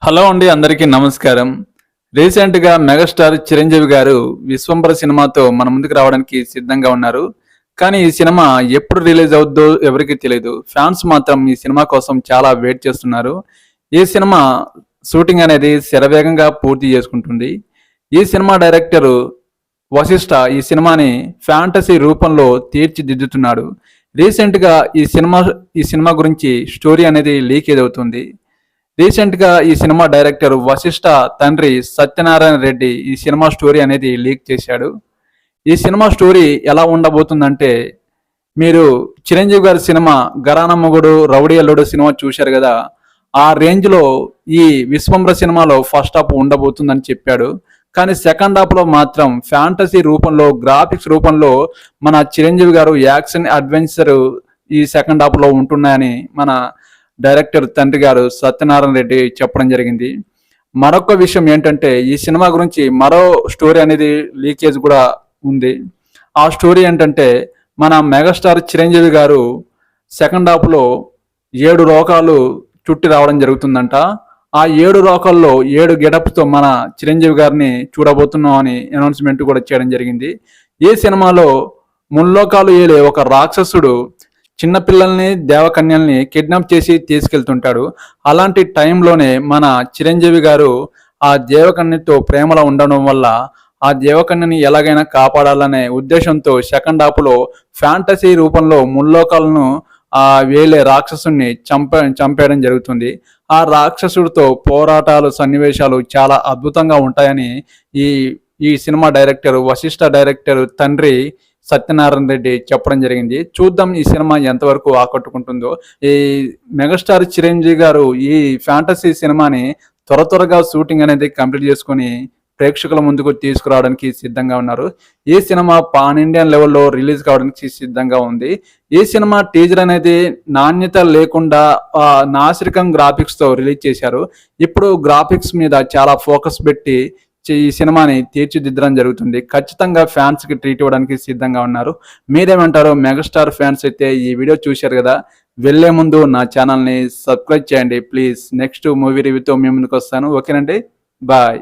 Hello అండి, అందరికీ నమస్కారం. రీసెంట్‌గా మెగాస్టార్ చిరంజీవి గారు 'విశ్వంబర' సినిమాతో మన ముందుకు రావడానికి సిద్ధంగా ఉన్నారు. కానీ ఈ సినిమా ఎప్పుడు రిలీజ్ అవుద్దో ఎవరికీ తెలీదు. ఫ్యాన్స్ మాత్రం ఈ సినిమా కోసం చాలా వెయిట్ చేస్తున్నారు. ఈ సినిమా షూటింగ్ అనేది శరవేగంగా పూర్తి చేసుకుంటుంది. ఈ సినిమా డైరెక్టరు వశిష్ఠ ఈ సినిమాని ఫ్యాంటసీ రూపంలో తీర్చిదిద్దుతున్నాడు. రీసెంట్‌గా ఈ సినిమా గురించి స్టోరీ అనేది లీకేజ్ అవుతుంది. రీసెంట్‌గా ఈ సినిమా డైరెక్టర్ వశిష్ఠ తండ్రి సత్యనారాయణ రెడ్డి ఈ సినిమా స్టోరీ అనేది లీక్ చేశాడు. ఈ సినిమా స్టోరీ ఎలా ఉండబోతుందంటే, మీరు చిరంజీవి గారి సినిమా 'ఘరానా మొగుడు రౌడీ అల్లుడు' సినిమా చూశారు కదా! ఆ రేంజ్‌లో ఈ 'విశ్వంబర' సినిమాలో ఫస్ట్ హాఫ్ ఉండబోతుందని చెప్పాడు. కానీ సెకండ్ హాఫ్‌లో మాత్రం ఫ్యాంటసీ రూపంలో, గ్రాఫిక్స్ రూపంలో మన చిరంజీవి గారు యాక్షన్, అడ్వెంచర్ ఈ సెకండ్ హాఫ్‌లో ఉంటున్నాయని మన డైరెక్టర్ తండ్రి గారు సత్యనారాయణ రెడ్డి చెప్పడం జరిగింది. మరొక విషయం ఏంటంటే, ఈ సినిమా గురించి మరో స్టోరీ అనేది లీకేజ్ కూడా ఉంది. ఆ స్టోరీ ఏంటంటే, మన మెగాస్టార్ చిరంజీవి గారు సెకండ్ హాఫ్‌లో 7 లోకాలు చుట్టి రావడం జరుగుతుందంట. ఆ 7 లోకాల్లో 7 గెటప్‌తో మన చిరంజీవి గారిని చూడబోతున్నాం అని అనౌన్స్‌మెంట్ కూడా చేయడం జరిగింది. ఈ సినిమాలో ముల్లోకాలు ఏలే ఒక రాక్షసుడు చిన్న పిల్లల్ని, దేవకన్యల్ని కిడ్నాప్ చేసి తీసుకెళ్తుంటాడు. అలాంటి టైంలోనే మన చిరంజీవి గారు ఆ దేవకన్యతో ప్రేమలో ఉండడం వల్ల ఆ దేవకన్యని ఎలాగైనా కాపాడాలనే ఉద్దేశంతో సెకండ్ హాఫ్‌లో ఫ్యాంటసీ రూపంలో ముల్లోకాలను వేలే రాక్షసుడిని చంపేయడం జరుగుతుంది. ఆ రాక్షసుడితో పోరాటాలు, సన్నివేశాలు చాలా అద్భుతంగా ఉంటాయని ఈ ఈ సినిమా డైరెక్టర్ వశిష్ఠ డైరెక్టర్ తండ్రి సత్యనారాయణ రెడ్డి చెప్పడం జరిగింది. చూద్దాం ఈ సినిమా ఎంతవరకు ఆకట్టుకుంటుందో. ఈ మెగాస్టార్ చిరంజీవి గారు ఈ ఫ్యాంటసీ సినిమాని త్వరగా షూటింగ్ అనేది కంప్లీట్ చేసుకొని ప్రేక్షకుల ముందుకు తీసుకురావడానికి సిద్ధంగా ఉన్నారు. ఈ సినిమా పాన్ ఇండియన్ లెవెల్లో రిలీజ్ కావడానికి సిద్ధంగా ఉంది. ఈ సినిమా టీజర్ అనేది నాణ్యత లేకుండా నాసిరకం గ్రాఫిక్స్తో రిలీజ్ చేశారు. ఇప్పుడు గ్రాఫిక్స్ మీద చాలా ఫోకస్ పెట్టి ఈ సినిమాని తీర్చిదిద్దడం జరుగుతుంది. ఖచ్చితంగా ఫ్యాన్స్కి ట్రీట్ ఇవ్వడానికి సిద్ధంగా ఉన్నారు. మీరేమంటారో? మెగాస్టార్ ఫ్యాన్స్ అయితే ఈ వీడియో చూశారు కదా, వెళ్ళే ముందు నా ఛానల్ని సబ్స్క్రైబ్ చేయండి ప్లీజ్. నెక్స్ట్ మూవీ రివ్యూతో మీ ముందుకు వస్తాను. ఓకేనండి, బాయ్.